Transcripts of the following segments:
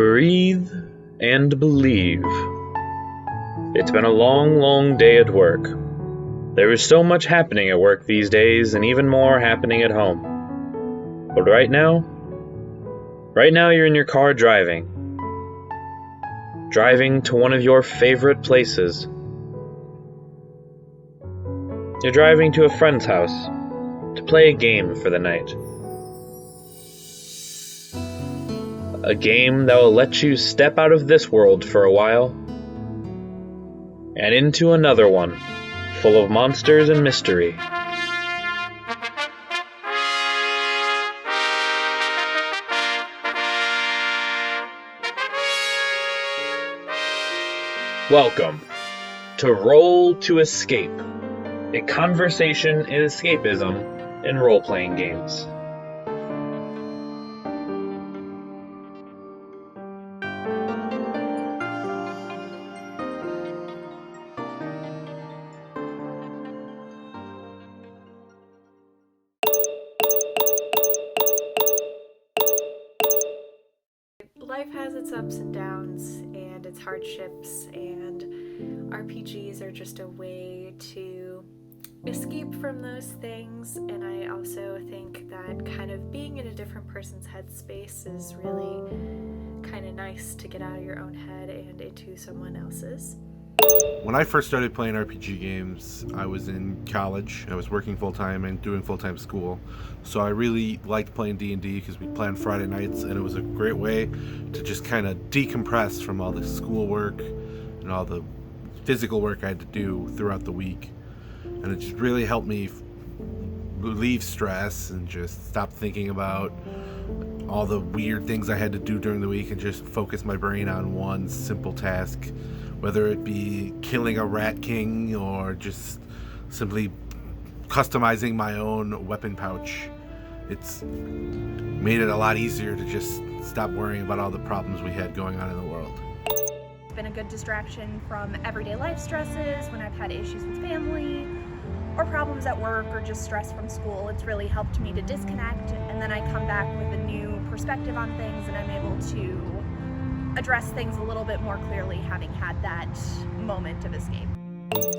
Breathe and believe. It's been a long, long day at work. There is so much happening at work these days, and even more happening at home. But right now you're in your car driving to one of your favorite places. You're driving to a friend's house to play a game for the night. A game that will let you step out of this world for a while and into another one full of monsters and mystery. Welcome to Roll to Escape, a conversation in escapism in role-playing games. Life has its ups and downs and its hardships, and RPGs are just a way to escape from those things. And I also think that kind of being in a different person's headspace is really kind of nice to get out of your own head and into someone else's. When I first started playing RPG games, I was in college. I was working full-time and doing full-time school. So I really liked playing D&D because we play on Friday nights, and it was a great way to just kind of decompress from all the schoolwork and all the physical work I had to do throughout the week. And it just really helped me relieve stress and just stop thinking about all the weird things I had to do during the week and just focus my brain on one simple task, whether it be killing a rat king or just simply customizing my own weapon pouch. It's made it a lot easier to just stop worrying about all the problems we had going on in the world. It's been a good distraction from everyday life stresses when I've had issues with family or problems at work or just stress from school. It's really helped me to disconnect, and then I come back with a new perspective on things, and I'm able to address things a little bit more clearly having had that moment of escape.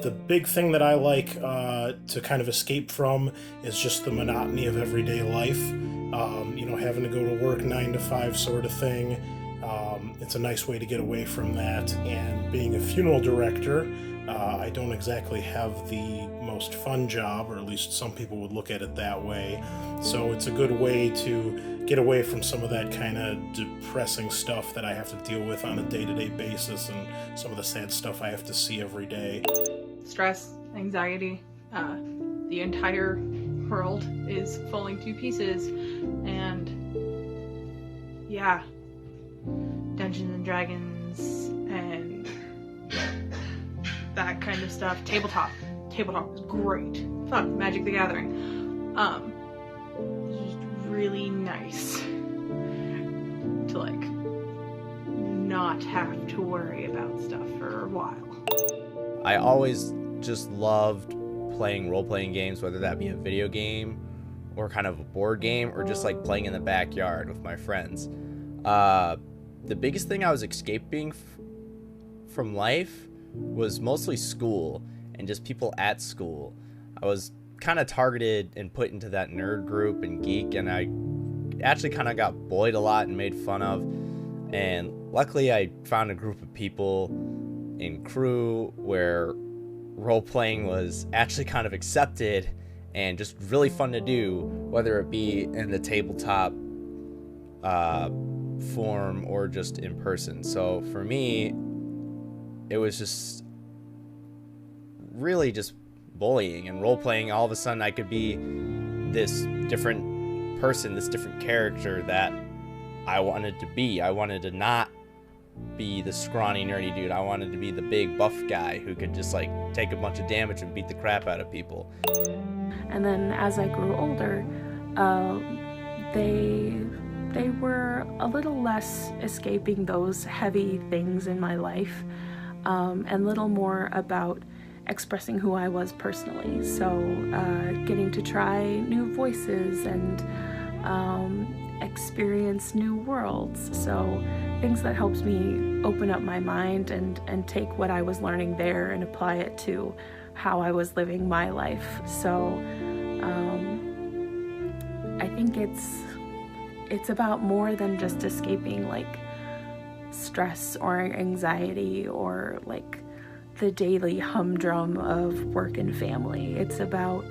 The big thing that I like to kind of escape from is just the monotony of everyday life. Having to go to work 9 to 5 sort of thing. It's a nice way to get away from that. And being a funeral director, I don't exactly have the most fun job, or at least some people would look at it that way. So it's a good way to get away from some of that kind of depressing stuff that I have to deal with on a day-to-day basis, and some of the sad stuff I have to see every day. Stress, anxiety, the entire world is falling to pieces, and yeah, Dungeons and Dragons and that kind of stuff. Tabletop is great. Fuck, Magic the Gathering. It's just really nice to not have to worry about stuff for a while. I always just loved playing role-playing games, whether that be a video game or kind of a board game or just like playing in the backyard with my friends. The biggest thing I was escaping from life was mostly school and just people at school. I was kind of targeted and put into that nerd group and geek, and I actually kind of got bullied a lot and made fun of. And luckily I found a group of people in crew where role-playing was actually kind of accepted and just really fun to do, whether it be in the tabletop form or just in person. So for me, it was just really just bullying and role-playing. All of a sudden I could be this different person, this different character that I wanted to be. I wanted to not be the scrawny nerdy dude. I wanted to be the big buff guy who could just take a bunch of damage and beat the crap out of people. And then as I grew older, they were a little less escaping those heavy things in my life, and little more about expressing who I was personally. So getting to try new voices and experience new worlds. So things that helps me open up my mind and take what I was learning there and apply it to how I was living my life. So I think it's about more than just escaping like stress or anxiety or like the daily humdrum of work and family. It's about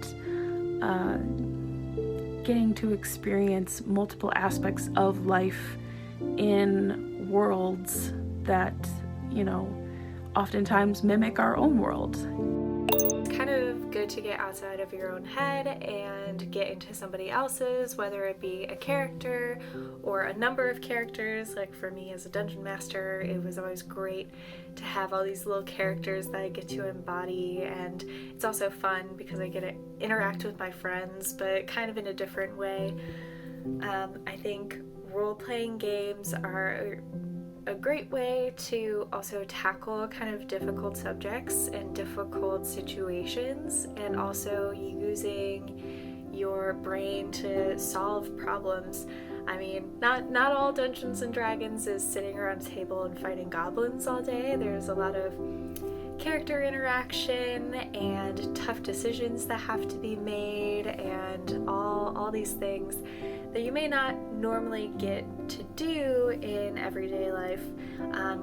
getting to experience multiple aspects of life in worlds that, you know, oftentimes mimic our own world. Kind of good to get outside of your own head and get into somebody else's, whether it be a character or a number of characters. Like for me as a dungeon master, it was always great to have all these little characters that I get to embody, and it's also fun because I get to interact with my friends, but kind of in a different way. I think role-playing games are a great way to also tackle kind of difficult subjects and difficult situations, and also using your brain to solve problems. I mean, not all Dungeons and Dragons is sitting around a table and fighting goblins all day. There's a lot of character interaction and tough decisions that have to be made, and all these things that you may not normally get to do in everyday life,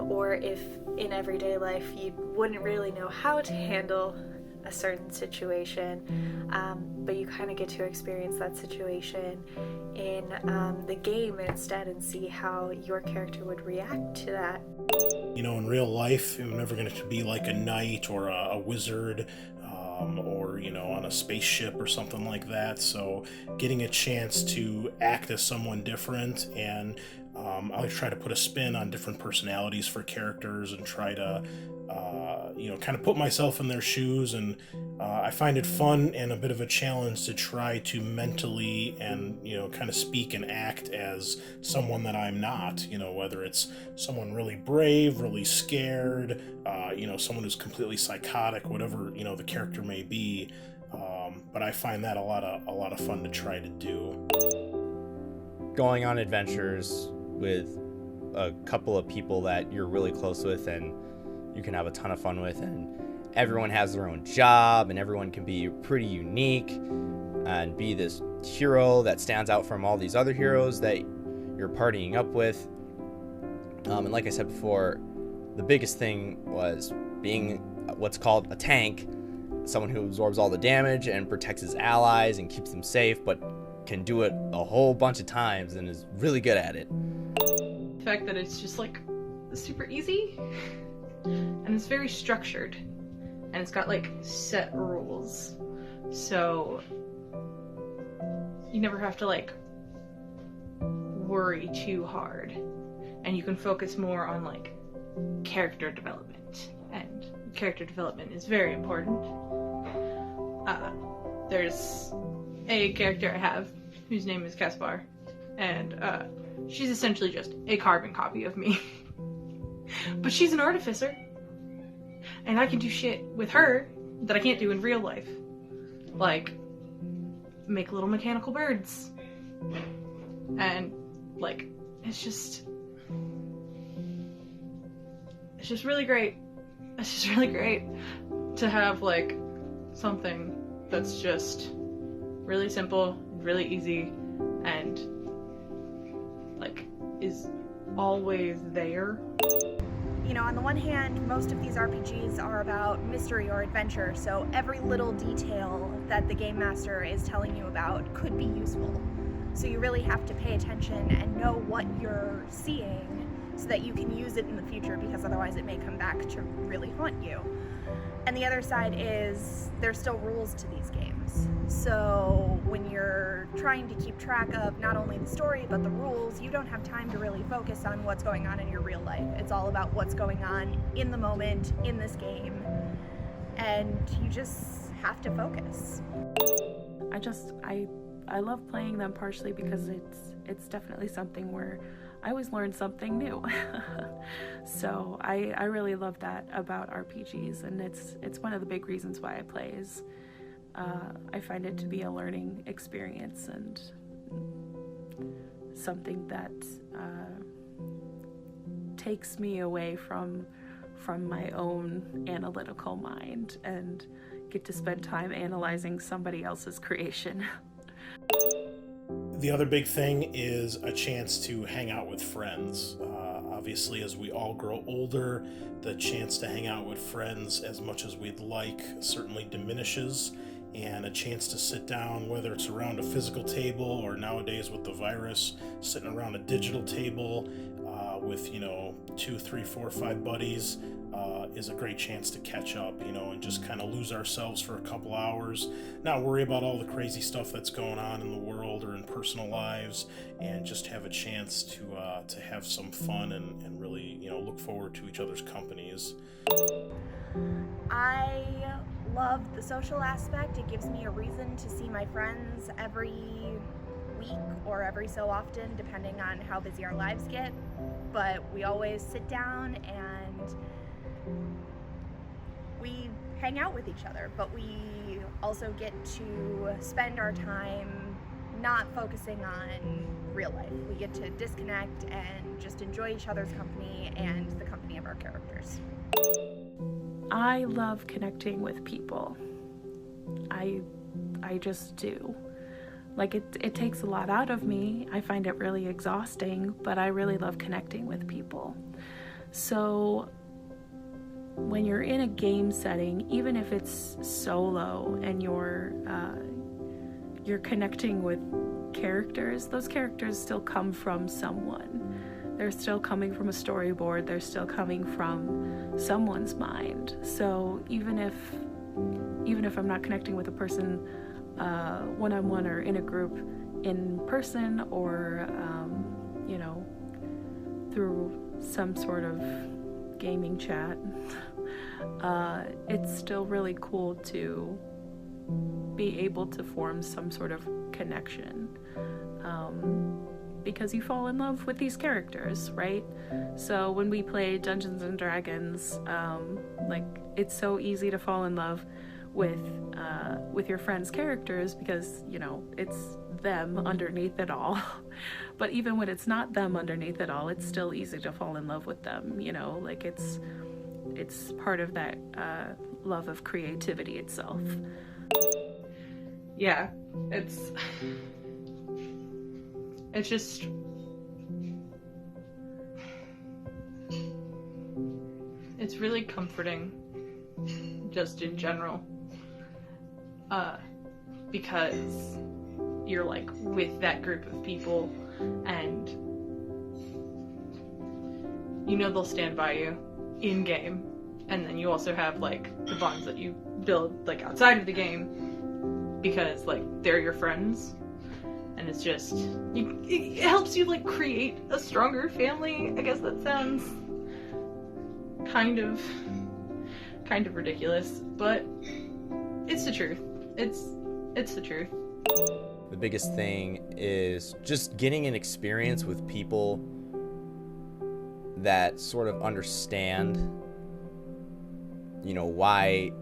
or if in everyday life you wouldn't really know how to handle a certain situation, but you kind of get to experience that situation in the game instead and see how your character would react to that. You know, in real life, you're never going to be like a knight or a wizard, or, you know, on a spaceship or something like that. So getting a chance to act as someone different, and I try to put a spin on different personalities for characters and try to, you know, kind of put myself in their shoes. And I find it fun and a bit of a challenge to try to mentally and, you know, kind of speak and act as someone that I'm not, you know, whether it's someone really brave, really scared, you know, someone who's completely psychotic, whatever, you know, the character may be. But I find that a lot of fun to try to do. Going on adventures with a couple of people that you're really close with and you can have a ton of fun with, and everyone has their own job and everyone can be pretty unique and be this hero that stands out from all these other heroes that you're partying up with. And like I said before, the biggest thing was being what's called a tank, someone who absorbs all the damage and protects his allies and keeps them safe, but can do it a whole bunch of times and is really good at it. The fact that it's just like super easy and it's very structured and it's got like set rules, so you never have to like worry too hard, and you can focus more on like character development, and character development is very important. There's a character I have whose name is Caspar, and she's essentially just a carbon copy of me. But she's an artificer, and I can do shit with her that I can't do in real life, like make little mechanical birds, and like it's just really great. It's just really great to have like something that's just really simple, really easy, and like is always there. You know, on the one hand, most of these RPGs are about mystery or adventure, so every little detail that the game master is telling you about could be useful. So you really have to pay attention and know what you're seeing so that you can use it in the future, because otherwise it may come back to really haunt you. And the other side is there's still rules to these games. So when you're trying to keep track of not only the story but the rules, you don't have time to really focus on what's going on in your real life. It's all about what's going on in the moment, in this game, and you just have to focus. I love playing them partially because it's definitely something where I always learn something new. So I really love that about RPGs, and it's one of the big reasons why I play is I find it to be a learning experience, and something that takes me away from my own analytical mind and get to spend time analyzing somebody else's creation. The other big thing is a chance to hang out with friends. Obviously, as we all grow older, the chance to hang out with friends as much as we'd like certainly diminishes, and a chance to sit down, whether it's around a physical table or nowadays with the virus, sitting around a digital table with 2, 3, 4, 5 buddies, is a great chance to catch up, and just kind of lose ourselves for a couple hours, not worry about all the crazy stuff that's going on in the world or in personal lives, and just have a chance to have some fun and really look forward to each other's companies. I love the social aspect. It gives me a reason to see my friends every week or every so often, depending on how busy our lives get. But we always sit down and we hang out with each other, but we also get to spend our time not focusing on real life. We get to disconnect and just enjoy each other's company and the company of our characters. I love connecting with people. I just do. Like, it takes a lot out of me. I find it really exhausting, but I really love connecting with people. So when you're in a game setting, even if it's solo and you're connecting with characters, those characters still come from someone. They're still coming from a storyboard. They're still coming from someone's mind. So even if I'm not connecting with a person one-on-one or in a group in person, or through some sort of gaming chat, it's still really cool to be able to form some sort of connection, because you fall in love with these characters, right? So when we play Dungeons and Dragons, it's so easy to fall in love with your friends' characters because it's them underneath it all. But even when it's not them underneath it all, it's still easy to fall in love with them. It's part of that love of creativity itself. Yeah, it's just it's really comforting just in general, because you're like with that group of people and they'll stand by you in game, and then you also have like the bonds that you build like outside of the game because like they're your friends, and it's just it helps you like create a stronger family. I guess that sounds kind of ridiculous, but it's the truth. It's the truth. The biggest thing is just getting an experience with people that sort of understand, why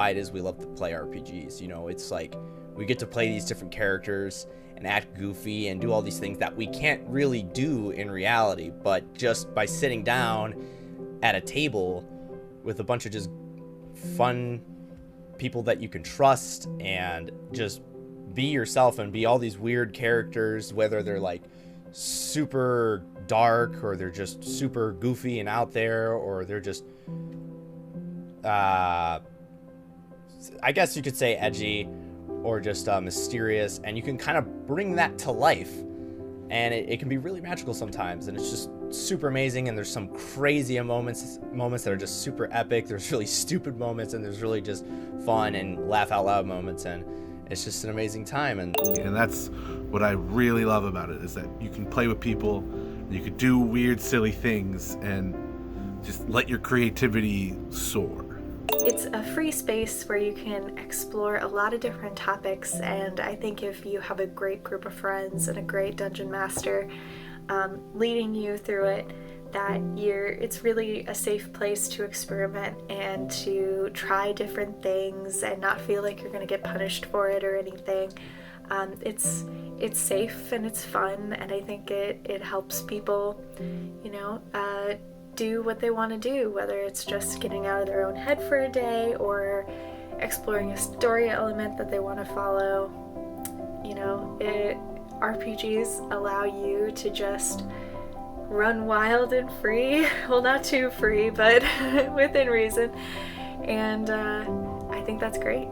it is we love to play RPGs. It's like we get to play these different characters and act goofy and do all these things that we can't really do in reality, but just by sitting down at a table with a bunch of just fun people that you can trust and just be yourself and be all these weird characters, whether they're like super dark or they're just super goofy and out there, or they're just I guess you could say edgy or just mysterious, and you can kind of bring that to life, and it can be really magical sometimes, and it's just super amazing. And there's some crazy moments that are just super epic. There's really stupid moments, and there's really just fun and laugh out loud moments, and it's just an amazing time. And that's what I really love about it, is that you can play with people and you can do weird, silly things and just let your creativity soar. It's a free space where you can explore a lot of different topics, and I think if you have a great group of friends and a great dungeon master leading you through it, it's really a safe place to experiment and to try different things and not feel like you're going to get punished for it or anything. It's safe and it's fun, and I think it helps people, do what they want to do, whether it's just getting out of their own head for a day or exploring a story element that they want to follow. RPGs allow you to just run wild and free. Well, not too free, but within reason. And I think that's great.